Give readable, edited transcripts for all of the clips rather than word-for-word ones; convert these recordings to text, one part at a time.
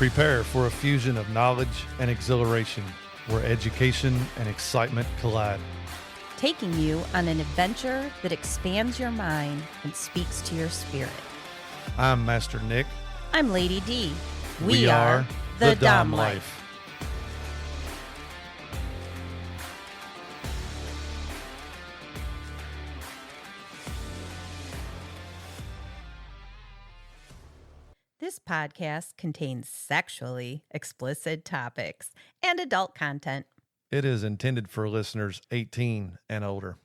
Prepare for a fusion of knowledge and exhilaration where education and excitement collide. Taking you on an adventure that expands your mind and speaks to your spirit. I'm Master Nick. I'm Lady Dee. We are the Dom Life. This podcast contains sexually explicit topics and adult content. It is intended for listeners 18 and older.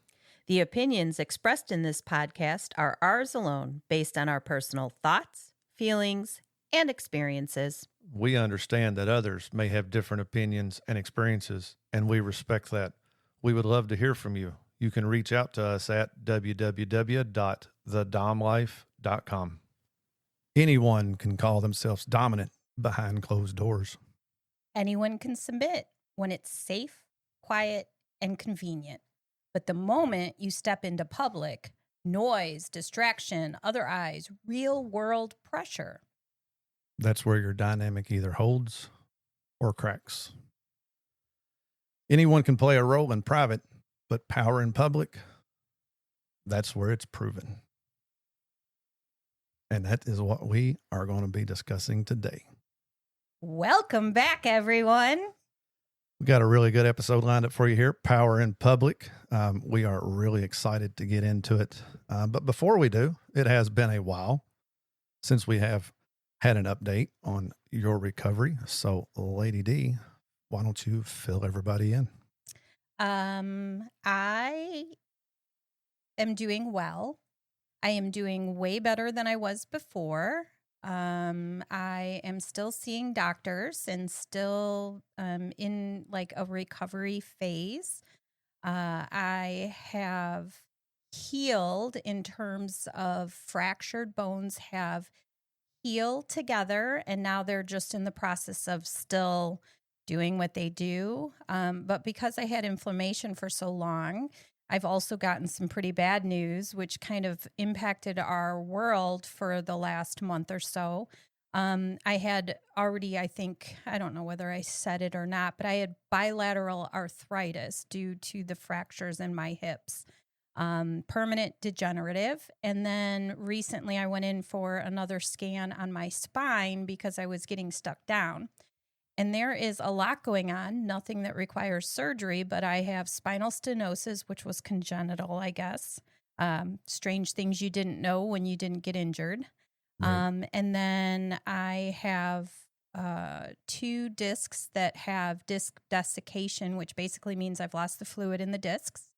The opinions expressed in this podcast are ours alone, based on our personal thoughts, feelings, and experiences. We understand that others may have different opinions and experiences, and we respect that. We would love to hear from you. You can reach out to us at www.thedomlife.com. Anyone can call themselves dominant behind closed doors. Anyone can submit when it's safe, quiet, and convenient. But the moment you step into public, noise, distraction, other eyes, real-world pressure. That's where your dynamic either holds or cracks. Anyone can play a role in private, but power in public, that's where it's proven. And that is what we are going to be discussing today. Welcome back, everyone. We got a really good episode lined up for you here, Power in Public. We are really excited to get into it. But before we do, it has been a while since we have had an update on your recovery. So, Lady Dee, why don't you fill everybody in? I am doing well. I am doing way better than I was before. I am still seeing doctors and still in like a recovery phase. I have healed in terms of fractured bones have healed together, and now they're just in the process of still doing what they do. But because I had inflammation for so long, I've also gotten some pretty bad news, which kind of impacted our world for the last month or so. I had already, I don't know whether I said it or not, but I had bilateral arthritis due to the fractures in my hips, permanent degenerative. And then recently I went in for another scan on my spine because I was getting stuck down. And there is a lot going on, nothing that requires surgery, but I have spinal stenosis, which was congenital, I guess. Strange things you didn't know when you didn't get injured. Right. And then I have 2 discs that have disc desiccation, which basically means I've lost the fluid in the discs.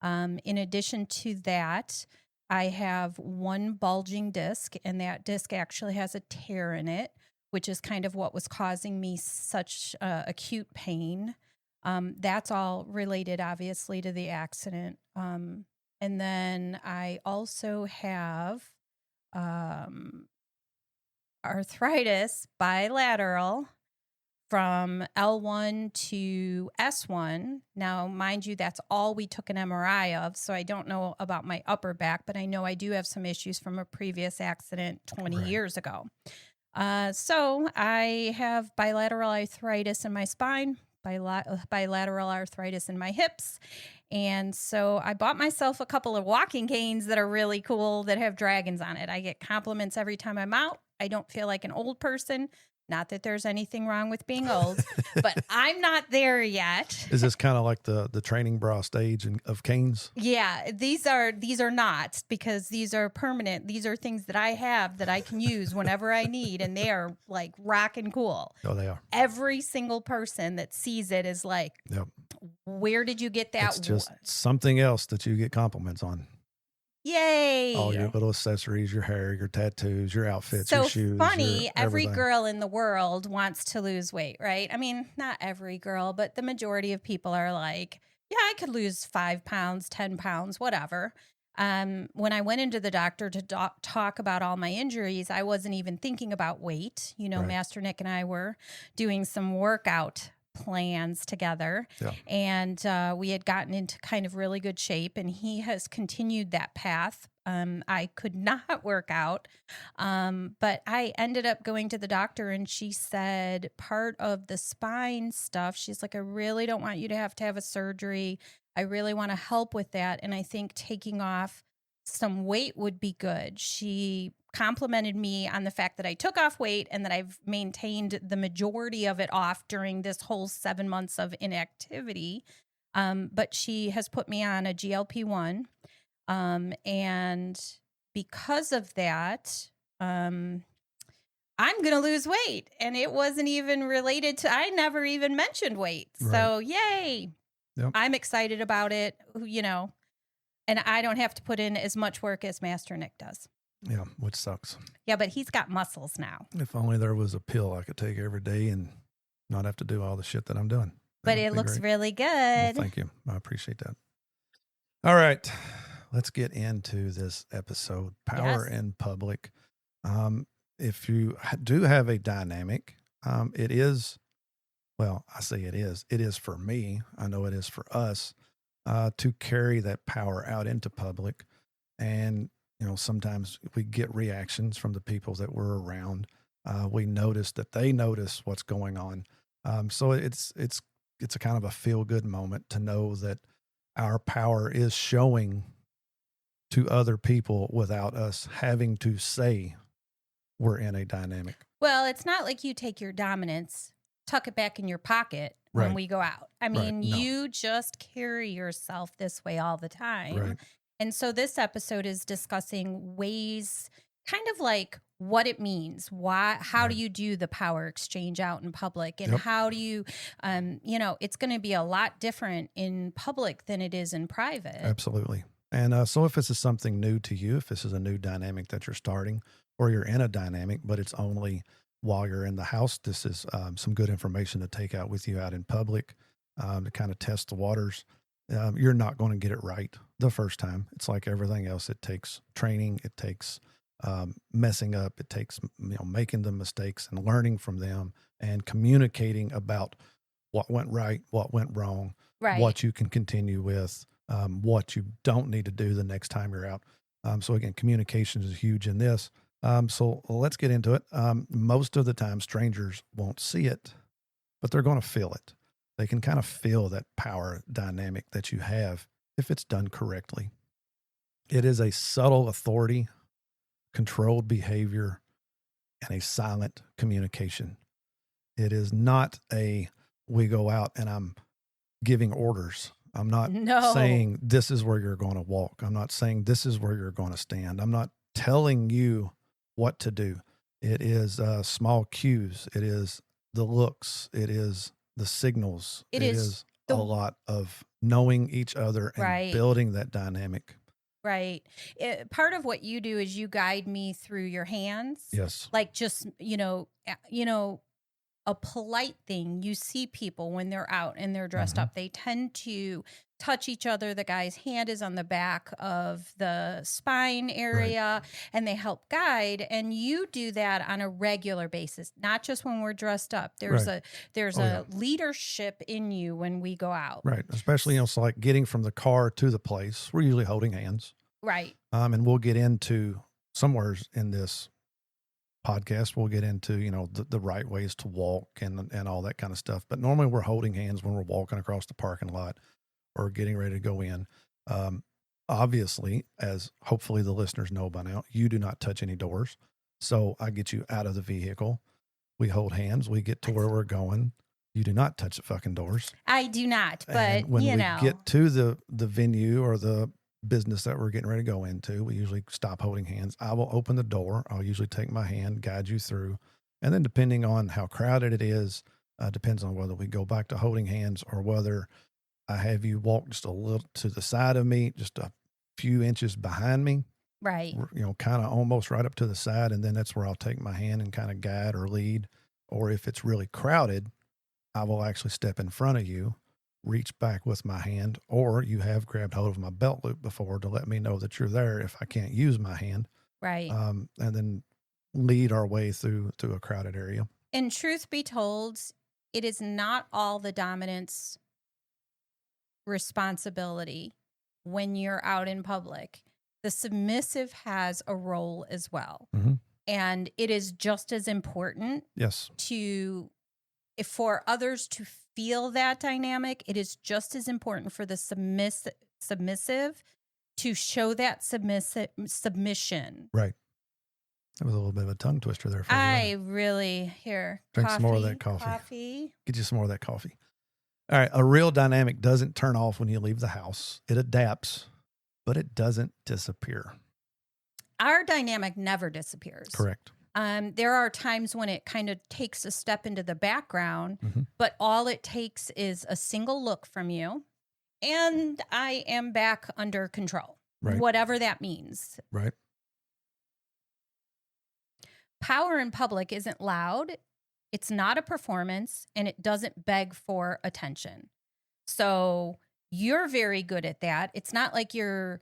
In addition to that, I have 1 bulging disc, and that disc actually has a tear in it, which is kind of what was causing me such acute pain. That's all related, obviously, to the accident. And then I also have arthritis, bilateral, from L1 to S1. Now, mind you, that's all we took an MRI of, so I don't know about my upper back, but I know I do have some issues from a previous accident 20 years ago. So I have bilateral arthritis in my spine, bilateral arthritis in my hips. And so I bought myself a couple of walking canes that are really cool that have dragons on it. I get compliments every time I'm out. I don't feel like an old person. Not that there's anything wrong with being old, but I'm not there yet. Is this kind of like the training bra stage of canes? Yeah, these are not, because these are permanent. These are things that I have that I can use whenever I need, and they are like rockin' cool. Oh, they are. Every single person that sees it is like, yep. Where did you get that? It's just something else that you get compliments on. Yay. All your little accessories, your hair, your tattoos, your outfits, your shoes. So funny, every everything. girl in the world wants to lose weight, right? I mean, not every girl, but the majority of people are like, yeah, I could lose 5 pounds, 10 pounds, whatever. When I went into the doctor to talk about all my injuries, I wasn't even thinking about weight. You know, right. Master Nick and I were doing some workout plans together. Yeah. And we had gotten into kind of really good shape, and he has continued that path. I could not work out, but I ended up going to the doctor, and she said part of the spine stuff, she's like, I really don't want you to have a surgery. I really want to help with that. And I think taking off some weight would be good. She complimented me on the fact that I took off weight and that I've maintained the majority of it off during this whole 7 months of inactivity. But she has put me on a GLP-1. And because of that, I'm going to lose weight. And it wasn't even related to, I never even mentioned weight. Right. So yay. Yep. I'm excited about it, and I don't have to put in as much work as Master Nick does. Yeah, which sucks. Yeah, but he's got muscles now. If only there was a pill I could take every day and not have to do all the shit that I'm doing. But it looks really good. Well, thank you. I appreciate that. All right. Let's get into this episode, Power in Public. If you do have a dynamic, it is, well, I say it is for me. I know it is for us to carry that power out into public. And, sometimes we get reactions from the people that we're around. We notice that they notice what's going on. So it's a kind of a feel-good moment to know that our power is showing to other people without us having to say we're in a dynamic. Well, it's not like you take your dominance, tuck it back in your pocket when we go out. I mean, you just carry yourself this way all the time. Right. And so this episode is discussing ways, kind of like what it means. How do you do the power exchange out in public? And how do you, it's going to be a lot different in public than it is in private. Absolutely. And so if this is something new to you, if this is a new dynamic that you're starting, or you're in a dynamic, but it's only while you're in the house, this is some good information to take out with you out in public to kind of test the waters. You're not going to get it right the first time. It's like everything else. It takes training. It takes messing up. It takes making the mistakes and learning from them and communicating about what went right, what went wrong, what you can continue with, what you don't need to do the next time you're out. So again, communication is huge in this. So let's get into it. Most of the time, strangers won't see it, but they're going to feel it. They can kind of feel that power dynamic that you have if it's done correctly. It is a subtle authority, controlled behavior, and a silent communication. It is not we go out and I'm giving orders. I'm not saying this is where you're going to walk. I'm not saying this is where you're going to stand. I'm not telling you what to do. It is small cues. It is the looks. It is the signals. It is a lot of knowing each other and building that dynamic. Right. Part of what you do is you guide me through your hands. Yes. Like just, a polite thing. You see people when they're out and they're dressed up, they tend to touch each other. The guy's hand is on the back of the spine area and they help guide. And you do that on a regular basis, not just when we're dressed up. There's a leadership in you when we go out. Right. Especially, it's like getting from the car to the place. We're usually holding hands. Right. And we'll get into somewhere in this podcast, we'll get into, the right ways to walk and all that kind of stuff. But normally we're holding hands when we're walking across the parking lot or getting ready to go in. Obviously, as hopefully the listeners know by now, you do not touch any doors. So I get you out of the vehicle. We hold hands. We get to where we're going. You do not touch the fucking doors. I do not, but and when we get to the venue or the business that we're getting ready to go into, we usually stop holding hands. I will open the door. I'll usually take my hand, guide you through. And then depending on how crowded it is, depends on whether we go back to holding hands or whether I have you walk just a little to the side of me, just a few inches behind me. Right. Kind of almost right up to the side. And then that's where I'll take my hand and kind of guide or lead. Or if it's really crowded, I will actually step in front of you, reach back with my hand, or you have grabbed hold of my belt loop before to let me know that you're there if I can't use my hand. Right. And then lead our way through a crowded area. And truth be told, it is not all the dominant's responsibility when you're out in public. The submissive has a role as well. Mm-hmm. And it is just as important Yes. for others to feel that dynamic. It is just as important for the submissive to show that submission. Right. That was a little bit of a tongue twister there. Drink some more of that coffee. Get you some more of that coffee. All right. A real dynamic doesn't turn off when you leave the house. It adapts, but it doesn't disappear. Our dynamic never disappears. Correct. There are times when it kind of takes a step into the background, but all it takes is a single look from you, and I am back under control, whatever that means. Right. Power in public isn't loud, it's not a performance, and it doesn't beg for attention. So you're very good at that. It's not like you're,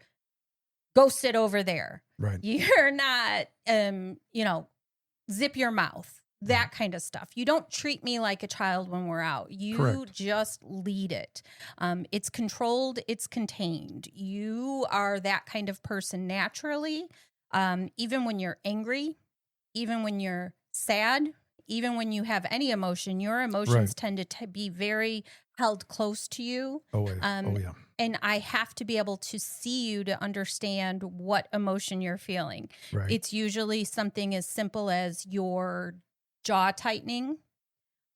go sit over there. Right. You're not, zip your mouth, that kind of stuff. You don't treat me like a child when we're out. You just lead it. It's controlled. It's contained. You are that kind of person naturally. Even when you're angry, even when you're sad, even when you have any emotion, your emotions tend to be very held close to you. Oh, yeah. And I have to be able to see you to understand what emotion you're feeling. Right. It's usually something as simple as your jaw tightening,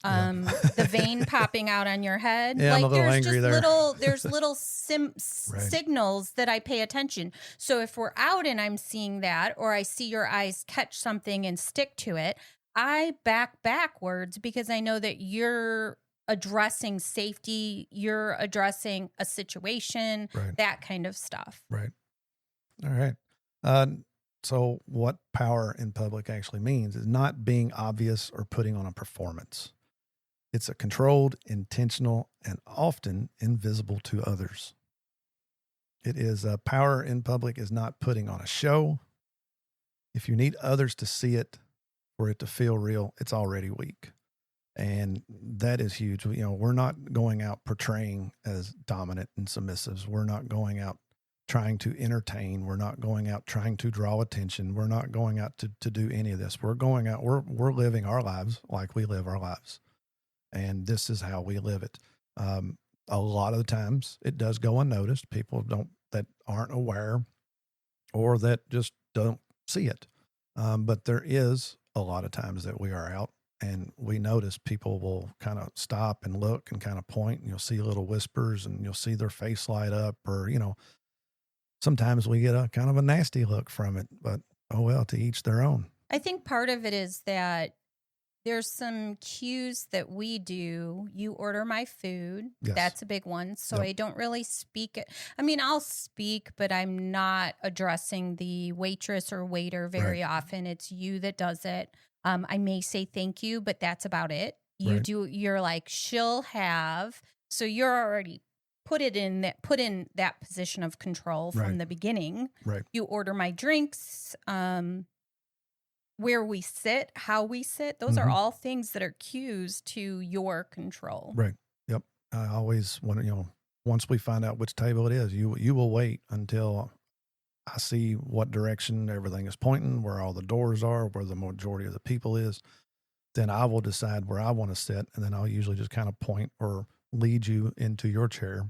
the vein popping out on your head. Yeah, like I'm a little angry there. There's little signals that I pay attention. So if we're out and I'm seeing that, or I see your eyes catch something and stick to it, I back backwards because I know that you're addressing safety, you're addressing a situation, that kind of stuff. Right. All right. So what power in public actually means is not being obvious or putting on a performance. It's a controlled, intentional, and often invisible to others. It is power in public is not putting on a show. If you need others to see it for it to feel real, it's already weak. And that is huge. We're not going out portraying as dominant and submissives. We're not going out trying to entertain. We're not going out trying to draw attention. We're not going out to do any of this. We're going out, we're living our lives like we live our lives. And this is how we live it. A lot of the times it does go unnoticed. People that aren't aware or that just don't see it. But there is a lot of times that we are out and we notice people will kind of stop and look and kind of point, and you'll see little whispers and you'll see their face light up, or, sometimes we get a kind of a nasty look from it, but oh well, to each their own. I think part of it is that there's some cues that we do. You order my food. Yes. That's a big one. So I don't really speak. I mean, I'll speak, but I'm not addressing the waitress or waiter very often. It's you that does it. I may say thank you, but that's about it. You're like, she'll have. So you're already put in that position of control from the beginning. Right. You order my drinks. Where we sit, how we sit, those are all things that are cues to your control. Right. Yep. I always want to, once we find out which table it is, you will wait until I see what direction everything is pointing, where all the doors are, where the majority of the people is. Then I will decide where I want to sit, and then I'll usually just kind of point or lead you into your chair.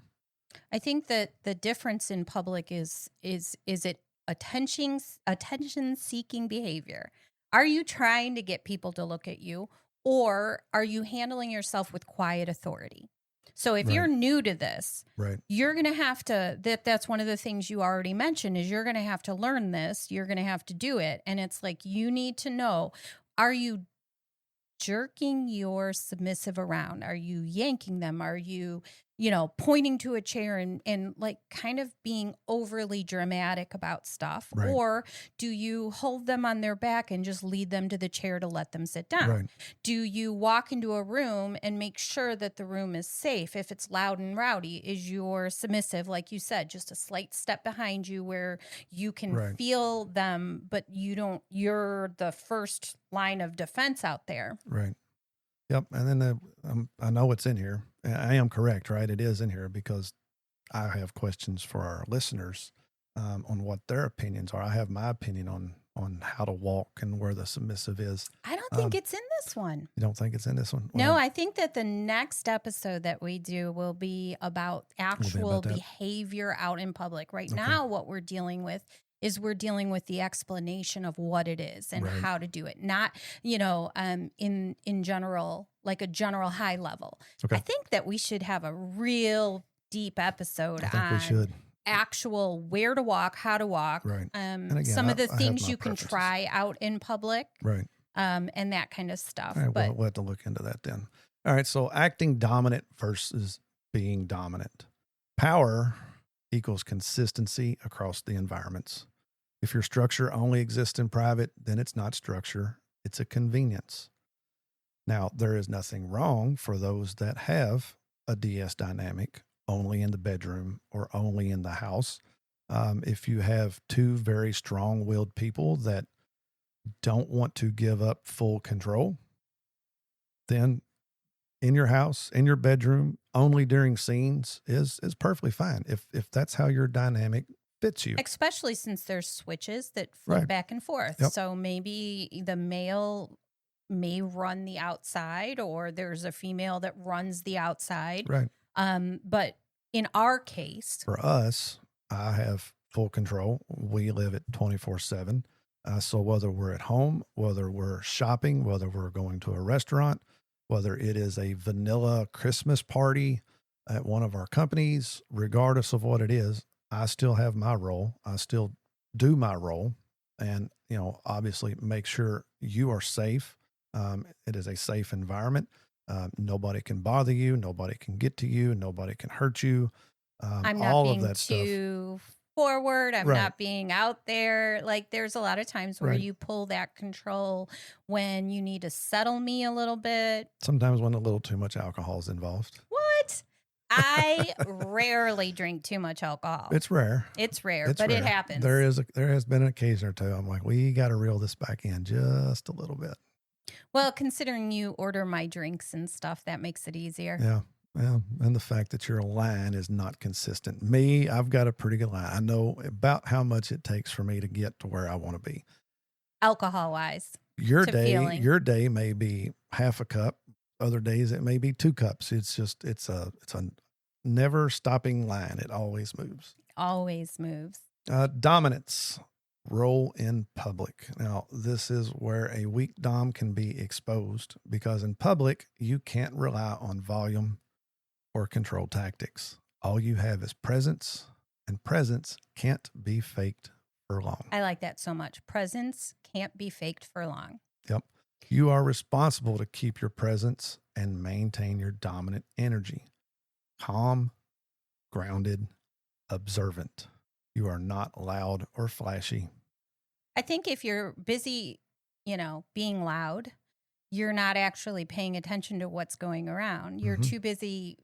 I think that the difference in public is it attention-seeking behavior. Are you trying to get people to look at you, or are you handling yourself with quiet authority? So if you're new to this, you're going to have to, that's one of the things you already mentioned, is you're going to have to learn this. You're going to have to do it. And it's like, you need to know, are you jerking your submissive around? Are you yanking them? Are you, pointing to a chair and like kind of being overly dramatic about stuff? Right. Or do you hold them on their back and just lead them to the chair to let them sit down? Right. Do you walk into a room and make sure that the room is safe? If it's loud and rowdy, is your submissive, like you said, just a slight step behind you where you can feel them, but you're the first line of defense out there? Right. Yep. And then I know it's in here. I am correct, right? It is in here because I have questions for our listeners on what their opinions are. I have my opinion on how to walk and where the submissive is. I don't think it's in this one. You don't think it's in this one? No, I think that the next episode that we do will be about actual behavior out in public. Right now, what we're dealing with is the explanation of what it is and how to do it. Not, in general, like a general high level. Okay. I think that we should have a real deep episode on actual where to walk, how to walk, again, some of the things you can try out in public, and that kind of stuff. All right, but we'll have to look into that then. All right, so acting dominant versus being dominant. Power equals consistency across the environments. If your structure only exists in private, then it's not structure, it's a convenience. Now, there is nothing wrong for those that have a DS dynamic only in the bedroom or only in the house. If you have two very strong-willed people that don't want to give up full control, then in your house, in your bedroom, only during scenes is perfectly fine. If that's how your dynamic fits you. Especially since there's switches that flip back and forth. Yep. So maybe the male may run the outside or there's a female that runs the outside. Right. But in our case, for us, I have full control. We live at 24/7. So whether we're at home, whether we're shopping, whether we're going to a restaurant, whether it is a vanilla Christmas party at one of our companies, regardless of what it is, I still have my role. I still do my role and, obviously make sure you are safe. It is a safe environment. Nobody can bother you. Nobody can get to you. Nobody can hurt you. I'm not being too forward. I'm not being out there. Like there's a lot of times where you pull that control when you need to settle me a little bit. Sometimes when a little too much alcohol is involved. What? I rarely drink too much alcohol. It's rare. It's rare, but it happens. There has been an occasion or two. I'm like, we got to reel this back in just a little bit. Well, considering you order my drinks and stuff, that makes it easier. Yeah. Well, and the fact that your line is not consistent. Me, I've got a pretty good line. I know about how much it takes for me to get to where I want to be. Alcohol-wise. Your day may be half a cup. Other days it may be 2 cups. It's a never stopping line. It always moves. Always moves. Dominance. Role in public. Now, this is where a weak dom can be exposed because in public, you can't rely on volume or control tactics. All you have is presence, and presence can't be faked for long. I like that so much. Presence can't be faked for long. Yep. You are responsible to keep your presence and maintain your dominant energy. Calm, grounded, observant. You are not loud or flashy. I think if you're busy, being loud, you're not actually paying attention to what's going around. You're too busy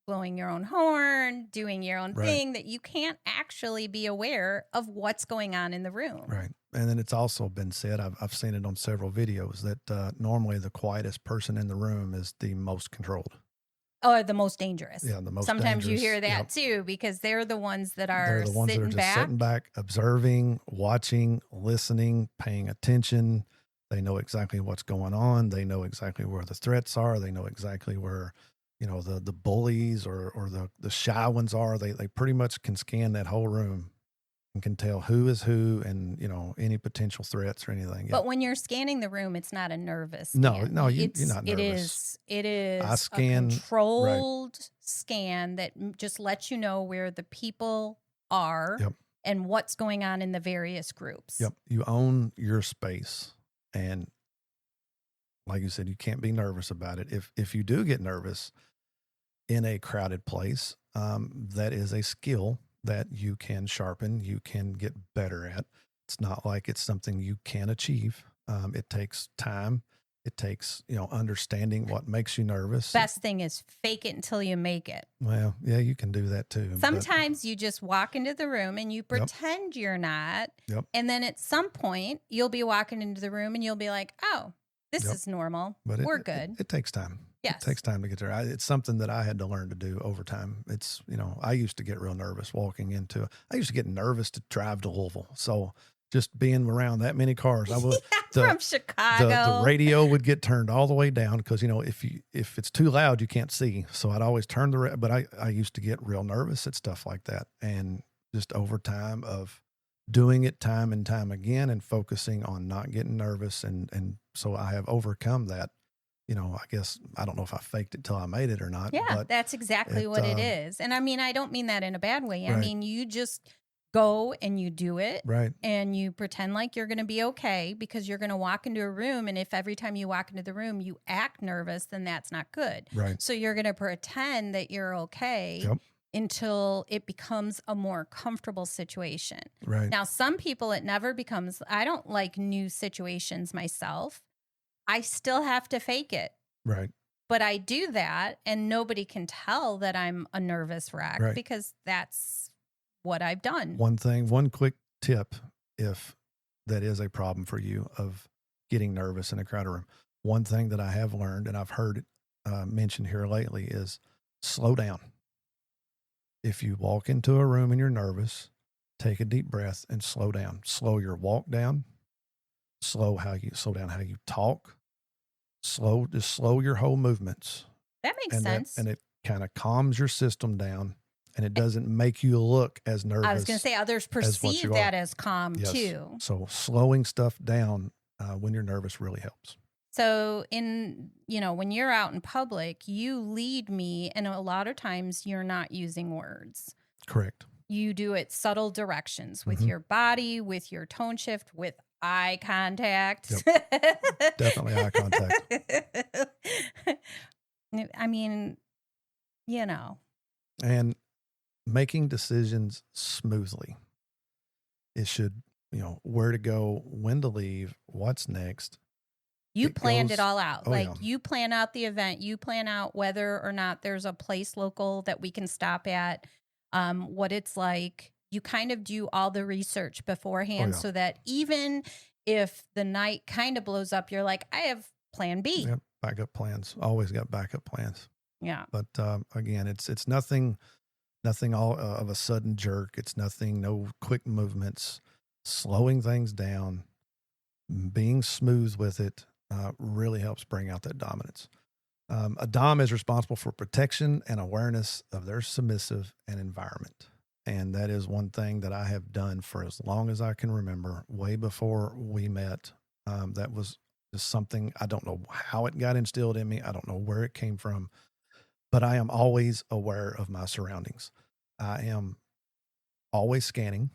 blowing your own horn, doing your own thing that you can't actually be aware of what's going on in the room. Right. And then it's also been said, I've seen it on several videos, that normally the quietest person in the room is the most controlled. Or the most dangerous. Yeah, the most Sometimes dangerous. You hear that too, because they're the ones that are sitting back, observing, watching, listening, paying attention. They know exactly what's going on. They know exactly where the threats are. They know exactly where, the bullies or the shy ones are. They pretty much can scan that whole room and can tell who is who and, any potential threats or anything. But when you're scanning the room, it's not a nervous scan. No, you're not nervous. It is a controlled scan that just lets you know where the people are and what's going on in the various groups. Yep. You own your space. And like you said, you can't be nervous about it. If you do get nervous in a crowded place, that is a skill that you can sharpen, you can get better at. It's not like it's something you can achieve. It takes time. It takes, understanding what makes you nervous. Best thing is fake it until you make it. Well, yeah, you can do that too. Sometimes you just walk into the room and you pretend you're not. Yep. And then at some point you'll be walking into the room and you'll be like, oh, This Yep. is normal. But We're good. It takes time. Yes. It takes time to get there. It's something that I had to learn to do over time. It's, I used to get real nervous I used to get nervous to drive to Louisville. So just being around that many cars, I would, From Chicago. the radio would get turned all the way down because, if it's too loud, you can't see. So I'd always turn but I used to get real nervous at stuff like that. And just over time of doing it time and time again and focusing on not getting nervous. And so I have overcome that. I guess, I don't know if I faked it till I made it or not. Yeah, but that's exactly what it is. And I mean, I don't mean that in a bad way. I Right. mean, you just go and you do it. Right. And you pretend like you're going to be okay because you're going to walk into a room. And if every time you walk into the room, you act nervous, then that's not good. Right. So you're going to pretend that you're okay. Yep. Until it becomes a more comfortable situation. Right. Now, some people, it never becomes, I don't like new situations myself. I still have to fake it. Right. But I do that and nobody can tell that I'm a nervous wreck Right. because that's what I've done. One quick tip, if that is a problem for you of getting nervous in a crowded room. One thing that I have learned and I've heard mentioned here lately is slow down. If you walk into a room and you're nervous, take a deep breath and slow down. Slow your walk down. Slow down how you talk. Just slow your whole movements. That makes sense. And it kind of calms your system down, and it doesn't make you look as nervous. I was going to say others perceive that as calm too. So slowing stuff down when you're nervous really helps. So when you're out in public, you lead me, and a lot of times you're not using words. Correct. You do it subtle directions with your body, with your tone shift, with eye contact. Yep. Definitely eye contact. I mean, And making decisions smoothly. It should, where to go, when to leave, what's next. You planned it all out. Yeah. You plan out the event. You plan out whether or not there's a place local that we can stop at, what it's like. You kind of do all the research beforehand so that even if the night kind of blows up, you're like, I have plan B. Yep. Backup plans. Always got backup plans. Yeah. But again, it's nothing all of a sudden jerk. It's nothing, no quick movements, slowing things down, being smooth with it really helps bring out that dominance. A Dom is responsible for protection and awareness of their submissive and environment. And that is one thing that I have done for as long as I can remember, way before we met. That was just something, I don't know how it got instilled in me. I don't know where it came from, but I am always aware of my surroundings. I am always scanning.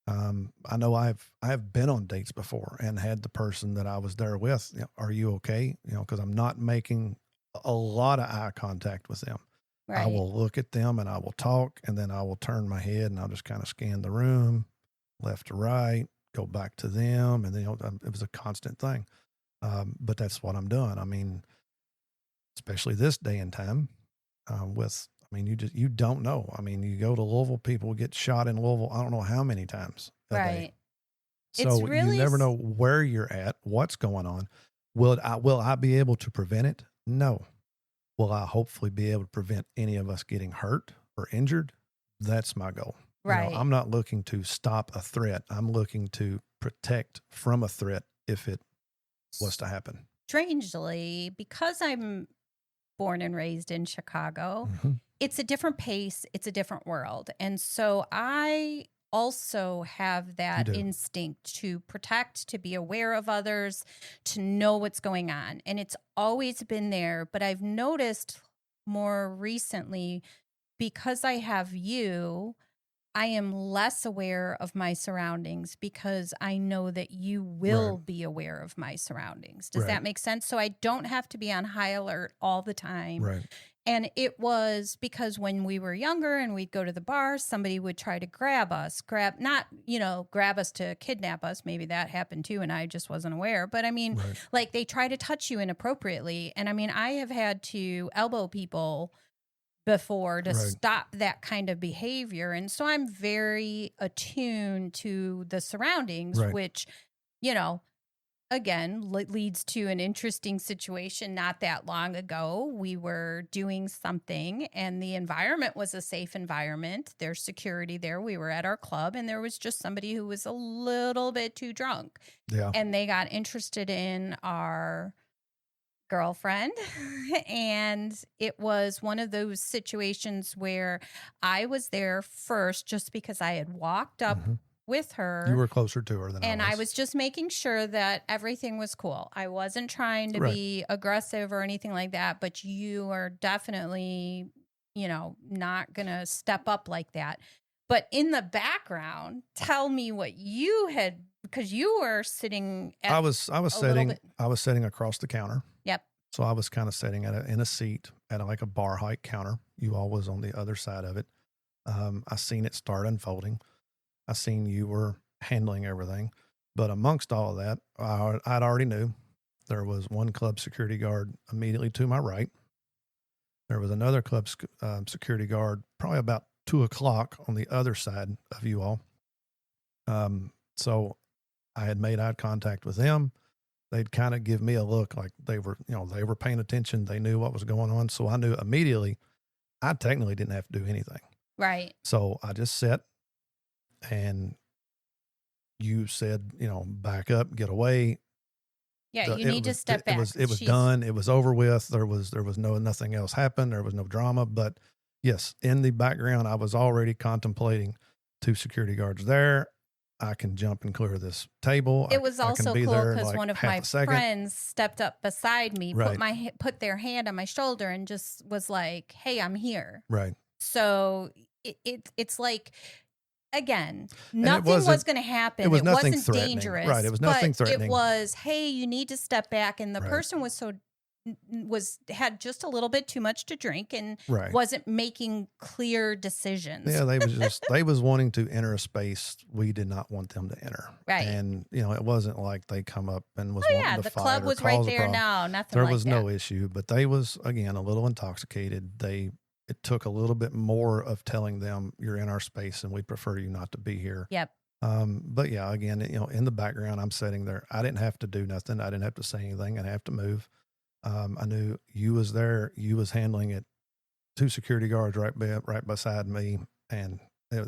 I know I have been on dates before and had the person that I was there with, are you okay? Because I'm not making a lot of eye contact with them. Right. I will look at them and I will talk, and then I will turn my head and I'll just kind of scan the room left to right, go back to them. And then it was a constant thing. But that's what I'm doing. I mean, especially this day and time you don't know. I mean, you go to Louisville, people get shot in Louisville. I don't know how many times a day. So you never know where you're at, what's going on. Will I be able to prevent it? No. Will I hopefully be able to prevent any of us getting hurt or injured? That's my goal. Right. I'm not looking to stop a threat. I'm looking to protect from a threat if it was to happen. Strangely, because I'm born and raised in Chicago, it's a different pace. It's a different world. And so I also have that instinct to protect, to be aware of others, to know what's going on. And it's always been there. But I've noticed more recently, because I have you, I am less aware of my surroundings because I know that you will be aware of my surroundings. Does that make sense? So I don't have to be on high alert all the time. Right. And it was because when we were younger and we'd go to the bar, somebody would try to grab us to kidnap us. Maybe that happened too, and I just wasn't aware. But I mean, like they try to touch you inappropriately. And I mean, I have had to elbow people before to stop that kind of behavior. And so I'm very attuned to the surroundings, which, again, leads to an interesting situation. Not that long ago, we were doing something and the environment was a safe environment. There's security there. We were at our club and there was just somebody who was a little bit too drunk. Yeah. And they got interested in our girlfriend. And it was one of those situations where I was there first just because I had walked up with her. You were closer to her than and I was. I was just making sure that everything was cool. I wasn't trying to be aggressive or anything like that, but you are definitely, not going to step up like that. But in the background, tell me what you had, because you were sitting at I was sitting across the counter. Yep. So I was kind of sitting in a seat at like a bar height counter. You all was on the other side of it. I seen it start unfolding. I seen you were handling everything, but amongst all of that, I'd already knew there was one club security guard immediately to my right. There was another club security guard probably about 2:00 on the other side of you all. So I had made eye contact with them. They'd kind of give me a look like they were paying attention. They knew what was going on. So I knew immediately I technically didn't have to do anything. Right. So I just sat and you said, back up, get away. Yeah, you need to step back. It was done. It was over with. There was nothing else happened. There was no drama. But yes, in the background, I was already contemplating 2 security guards there. I can jump and clear this table. It was also cool because one of my friends stepped up beside me, put their hand on my shoulder, and just was like, "Hey, I'm here." Right. So it's like, again, nothing was going to happen. It wasn't dangerous. Right. It was nothing threatening. It was, hey, you need to step back. And the person had just a little bit too much to drink and wasn't making clear decisions. Yeah, they was wanting to enter a space we did not want them to enter. Right. And it wasn't like they come up and was wanting to the fight club or was cause right a there. problem. No, nothing. There like was that. no issue, but they was again a little intoxicated. It took a little bit more of telling them you're in our space and we prefer you not to be here. Yep. But yeah, again, in the background, I'm sitting there. I didn't have to do nothing. I didn't have to say anything. I didn't have to move. I knew you was there. You was handling it. 2 security guards right beside me. And it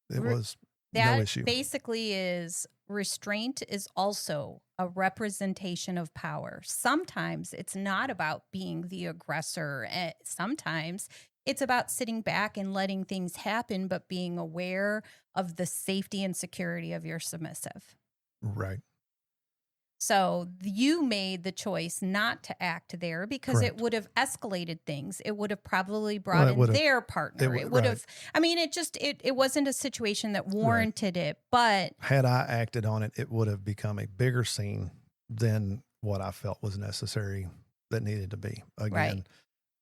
was no issue. That basically is restraint is also a representation of power. Sometimes it's not about being the aggressor. Sometimes it's about sitting back and letting things happen, but being aware of the safety and security of your submissive. Right. So you made the choice not to act there because it would have escalated things. It would have probably brought in their partner. It would have, it wasn't a situation that warranted it, but had I acted on it, it would have become a bigger scene than what I felt was necessary that needed to be. Again,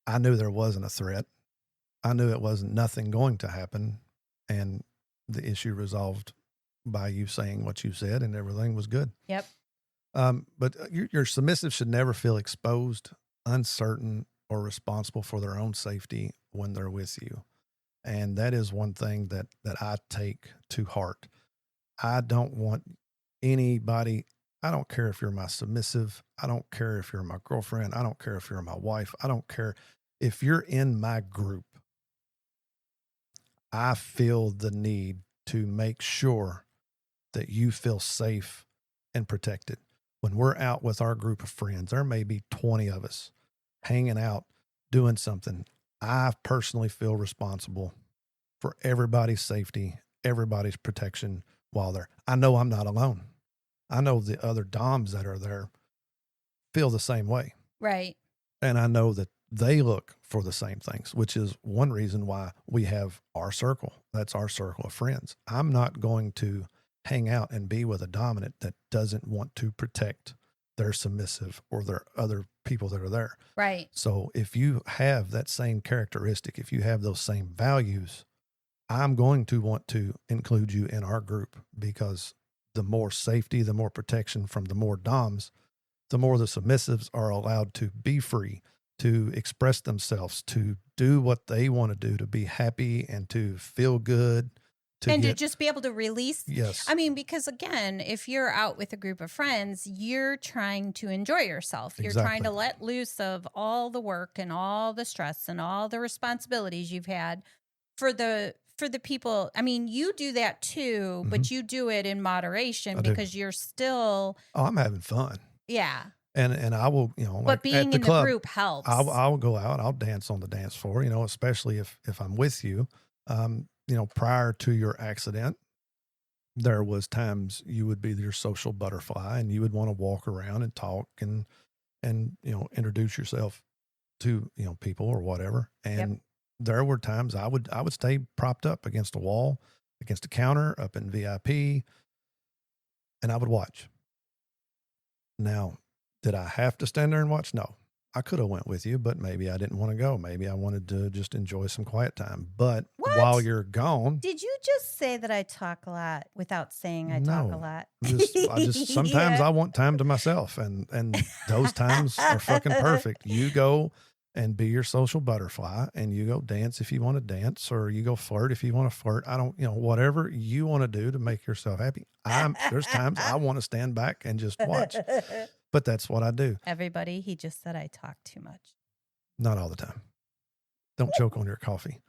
I knew there wasn't a threat. I knew it wasn't nothing going to happen. And the issue resolved by you saying what you said and everything was good. Yep. But your submissive should never feel exposed, uncertain, or responsible for their own safety when they're with you. And that is one thing that I take to heart. I don't want anybody, I don't care if you're my submissive. I don't care if you're my girlfriend. I don't care if you're my wife. I don't care if you're in my group. I feel the need to make sure that you feel safe and protected. When we're out with our group of friends, there may be 20 of us hanging out, doing something. I personally feel responsible for everybody's safety, everybody's protection while there. I know I'm not alone. I know the other DOMs that are there feel the same way. Right. And I know that they look for the same things, which is one reason why we have our circle. That's our circle of friends. I'm not going to hang out and be with a dominant that doesn't want to protect their submissive or their other people that are there. Right. So if you have that same characteristic, if you have those same values, I'm going to want to include you in our group because the more safety, the more protection from the more DOMs, the more the submissives are allowed to be free, to express themselves, to do what they want to do, to be happy and to feel good, to just be able to release. Yes. I mean, because again, if you're out with a group of friends, you're trying to enjoy yourself. You're trying to let loose of all the work and all the stress and all the responsibilities you've had for the people. I mean, you do that too, but you do it in moderation because you're still. Oh, I'm having fun. Yeah. And I will, like but being at in club, the group helps. I'll go out, I'll dance on the dance floor, especially if I'm with you. Prior to your accident, there was times you would be your social butterfly and you would want to walk around and talk and introduce yourself to, people or whatever. And there were times I would stay propped up against a wall, against a counter up in VIP, and I would watch. Now, did I have to stand there and watch? No. I could have went with you, but maybe I didn't want to go. Maybe I wanted to just enjoy some quiet time. But while you're gone. Did you just say that I talk a lot without saying I talk a lot? I just sometimes I want time to myself, and those times are fucking perfect. You go and be your social butterfly, and you go dance if you want to dance, or you go flirt if you want to flirt. I don't, whatever you want to do to make yourself happy. There's times I want to stand back and just watch. But that's what I do. Everybody, he just said I talk too much. Not all the time. Don't choke on your coffee.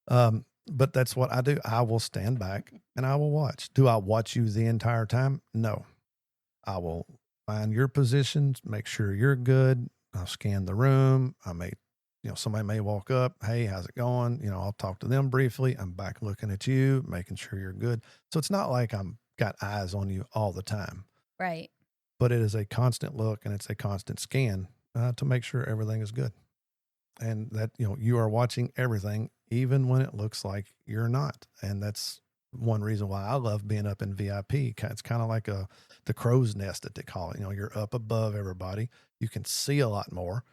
But that's what I do. I will stand back and I will watch. Do I watch you the entire time? No. I will find your positions, make sure you're good. I'll scan the room. I may, somebody may walk up. Hey, how's it going? I'll talk to them briefly. I'm back looking at you, making sure you're good. So it's not like I'm got eyes on you all the time. Right. But it is a constant look and it's a constant scan to make sure everything is good. And that, you are watching everything, even when it looks like you're not. And that's one reason why I love being up in VIP. It's kind of like the crow's nest that they call it. You're up above everybody. You can see a lot more.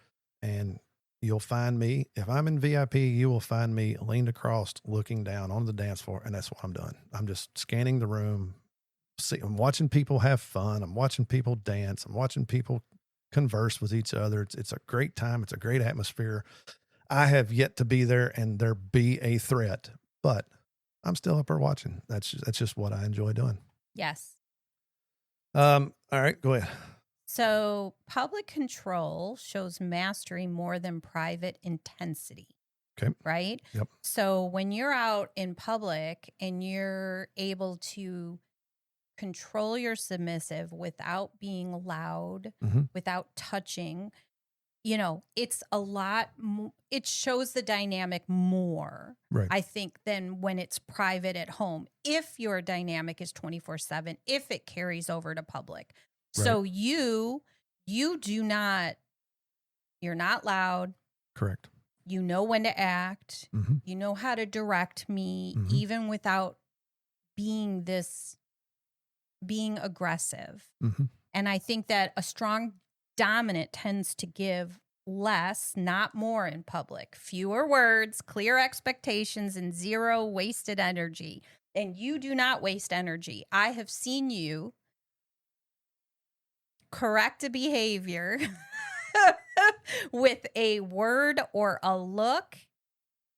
And you'll find me, if I'm in VIP, you will find me leaned across, looking down on the dance floor. And that's what I'm doing. I'm just scanning the room. I'm watching people have fun. I'm watching people dance. I'm watching people converse with each other. It's a great time. It's a great atmosphere. I have yet to be there and there be a threat, but I'm still up there watching. That's just what I enjoy doing. Yes. All right, go ahead. So public control shows mastery more than private intensity. Okay. Right? Yep. So when you're out in public and you're able to control your submissive without being loud, without touching, it's a lot. It shows the dynamic more, right, I think, than when it's private at home. If your dynamic is 24/7, if it carries over to public. Right. So you do not, you're not loud. Correct. You know when to act. You know how to direct me, even without being aggressive. And I think that a strong dominant tends to give less, not more in public. Fewer words, clear expectations, and zero wasted energy. And you do not waste energy. I have seen you correct a behavior with a word or a look.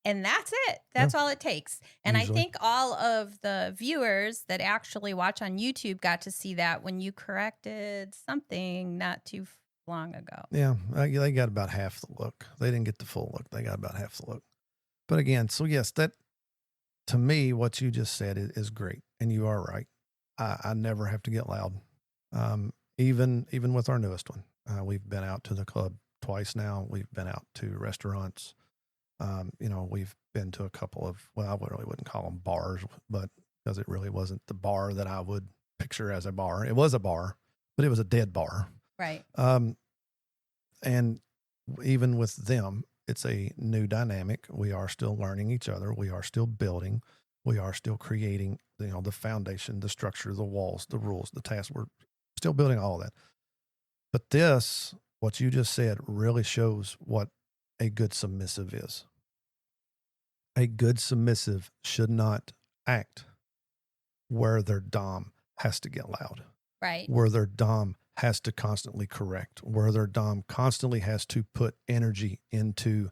And that's it. That's all it takes. And usually. I think all of the viewers that actually watch on YouTube got to see that when you corrected something not too long ago. Yeah, they got about half the look. They didn't get the full look. They got about half the look. But again, so yes, that to me, what you just said is great. And you are right. I never have to get loud. Even with our newest one. We've been out to the club twice now. We've been out to restaurants. We've been to a couple of, I really wouldn't call them bars, but because it really wasn't the bar that I would picture as a bar. It was a bar, but it was a dead bar. Right. And even with them, it's a new dynamic. We are still learning each other. We are still building. We are still creating, the foundation, the structure, the walls, the rules, the tasks. We're still building all of that. But this, what you just said, really shows what a good submissive is. A good submissive should not act where their dom has to get loud. Right. Where their dom has to constantly correct, where their dom constantly has to put energy into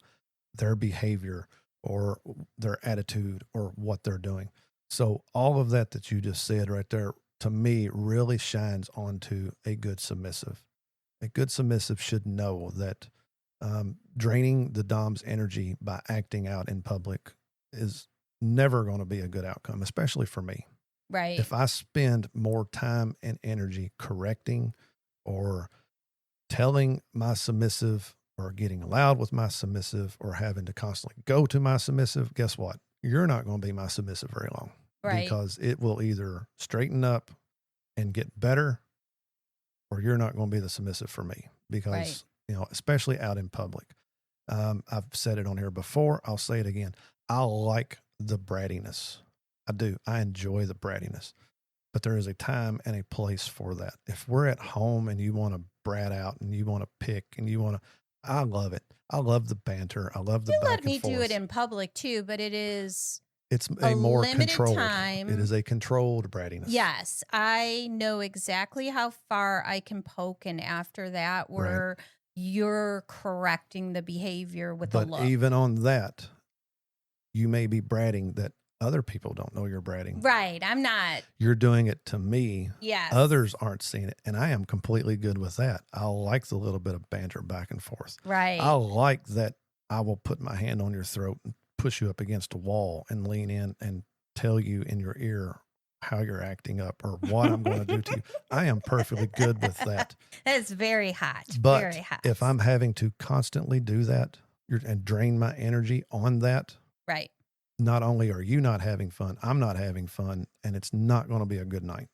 their behavior or their attitude or what they're doing. So all of that you just said right there, to me, really shines onto a good submissive. A good submissive should know that draining the dom's energy by acting out in public is never going to be a good outcome, especially for me. Right. If I spend more time and energy correcting or telling my submissive or getting loud with my submissive or having to constantly go to my submissive, guess what? You're not going to be my submissive very long. Right. Because it will either straighten up and get better, or you're not going to be the submissive for me. Because, Right. you know, especially out in public. I've said it on here before. I'll say it again. I like the brattiness. I do. I enjoy the brattiness. But there is a time and a place for that. If we're at home and you want to brat out and you want to pick and you want to, I love it. I love the banter. I love the You back let and me forth. do it in public too, but it's a a more limited controlled time. It is a controlled brattiness. Yes, I know exactly how far I can poke, and after that, where you're correcting the behavior with a look. But even on that, you may be bratting that other people don't know you're bratting. Right, I'm not. You're doing it to me. Yes. Others aren't seeing it, and I am completely good with that. I like the little bit of banter back and forth. Right. I like that I will put my hand on your throat and push you up against a wall and lean in and tell you in your ear how you're acting up or what I'm going to do to you. I am perfectly good with that. That's very hot. But very hot. if I'm having to constantly do that and drain my energy on that, right. Not only are you not having fun, I'm not having fun, and it's not going to be a good night.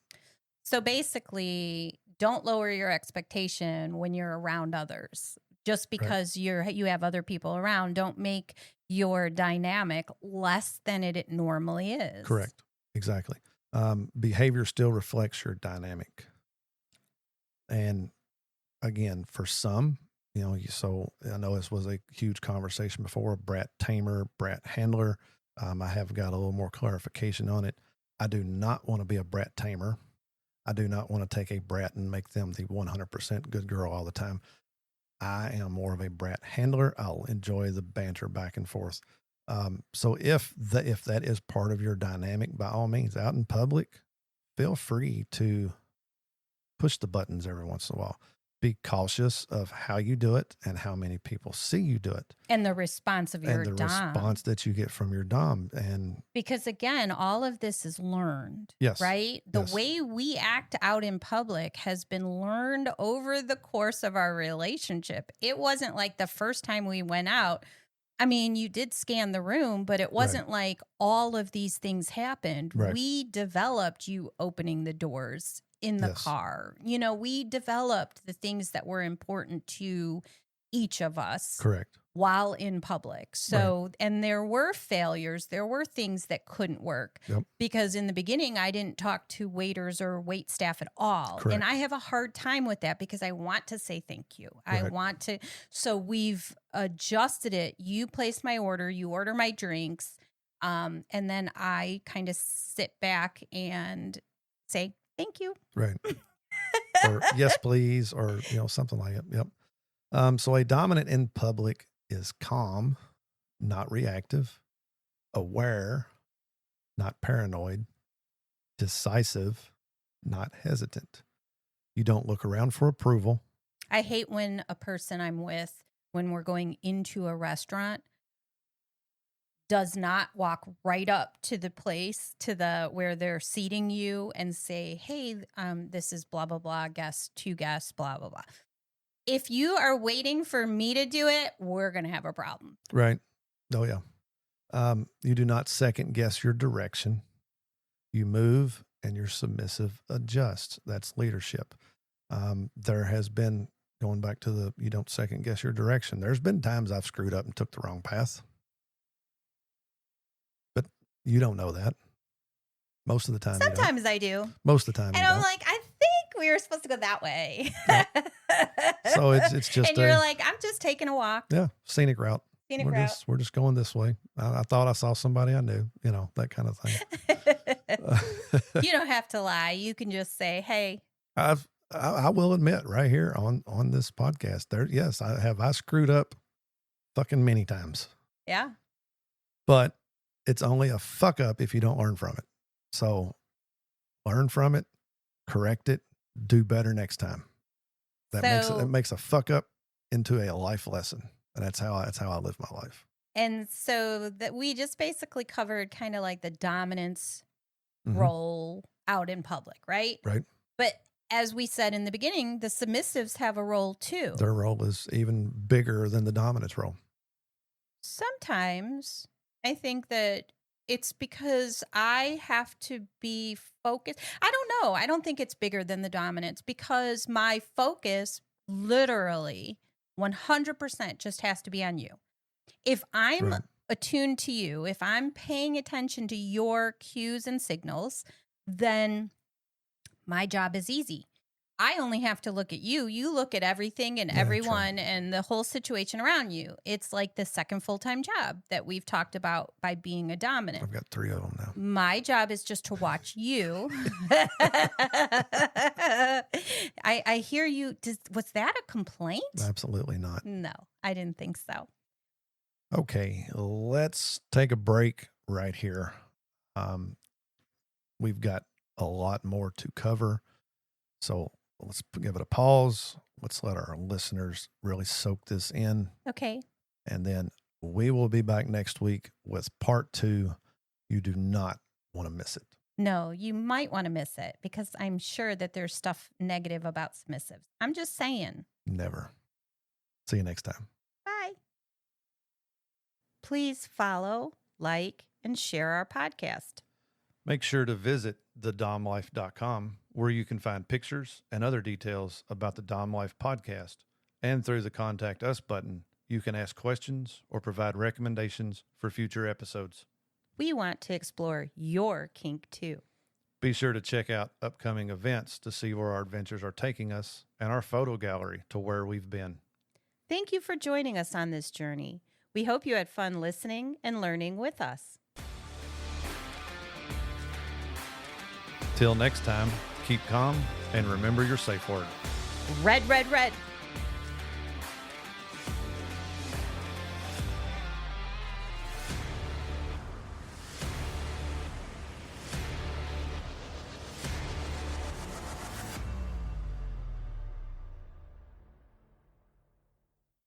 So basically, don't lower your expectation when you're around others. Just because you have other people around, don't make your dynamic less than it normally is. Correct. Exactly. Behavior still reflects your dynamic. And again, for some, you know, so I know this was a huge conversation before, brat tamer, brat handler. I have got a little more clarification on it. I do not want to be a brat tamer. I do not want to take a brat and make them the 100% good girl all the time. I am more of a brat handler. I'll enjoy the banter back and forth. So if that is part of your dynamic, by all means, out in public, feel free to push the buttons every once in a while. Be cautious of how you do it and how many people see you do it. And the response of your dom. Response that you get from your dom. And because again, all of this is learned. Yes. Right? The way we act out in public has been learned over the course of our relationship. It wasn't like the first time we went out. I mean, you did scan the room, but it wasn't like all of these things happened. Right. We developed you opening the doors in the car. You know, we developed the things that were important to each of us. Correct. While in public. So, and there were failures. There were things that couldn't work. Yep. Because in the beginning, I didn't talk to waiters or wait staff at all. Correct. And I have a hard time with that because I want to say thank you. I want to. So we've adjusted it. You place my order, you order my drinks. And then I kind of sit back and say, thank you. Right. Or yes, please, or, you know, something like it. Yep. So a dominant in public is calm, not reactive, aware, not paranoid, decisive, not hesitant. You don't look around for approval. I hate when a person I'm with, when we're going into a restaurant, does not walk right up to the place, to the where they're seating you and say, hey, this is blah, blah, blah, guest, two guests, blah, blah, blah. If you are waiting for me to do it, we're going to have a problem. Right. Oh, yeah. You do not second guess your direction. You move and your submissive adjusts. That's leadership. There has been, going back to you don't second guess your direction. There's been times I've screwed up and took the wrong path. But you don't know that. Most of the time. Sometimes I do. Most of the time. And I'm like, I think we were supposed to go that way. Yep. So it's just. And you're like, I'm just taking a walk. Yeah. Scenic route. We're just going this way. I thought I saw somebody I knew, you know, that kind of thing. You don't have to lie. You can just say, hey. I will admit right here on this podcast yes, I screwed up fucking many times. Yeah. But it's only a fuck up if you don't learn from it. So learn from it, correct it, do better next time. That makes a fuck up into a life lesson. And that's how I live my life. And so that we just basically covered kind of like the dominance role out in public, right? Right. But as we said in the beginning, the submissives have a role too. Their role is even bigger than the dominance role. Sometimes I think that it's because I have to be focused. I don't know. I don't think it's bigger than the dominance because my focus literally 100% just has to be on you. If I'm attuned to you, if I'm paying attention to your cues and signals, then my job is easy. I only have to look at you. You look at everything and everyone and the whole situation around you. It's like the second full-time job that we've talked about by being a dominant. I've got 3 of them now. My job is just to watch you. I hear you. Was that a complaint? Absolutely not. No, I didn't think so. Okay, let's take a break right here. We've got a lot more to cover. So let's give it a pause. Let's let our listeners really soak this in. Okay. And then we will be back next week with part 2. You do not want to miss it. No, you might want to miss it because I'm sure that there's stuff negative about submissives. I'm just saying. Never. See you next time. Bye. Please follow, like, and share our podcast. Make sure to visit thedomlife.com where you can find pictures and other details about the Dom Life podcast. And through the Contact Us button, you can ask questions or provide recommendations for future episodes. We want to explore your kink too. Be sure to check out upcoming events to see where our adventures are taking us and our photo gallery to where we've been. Thank you for joining us on this journey. We hope you had fun listening and learning with us. Till next time, keep calm and remember your safe word. Red, red, red.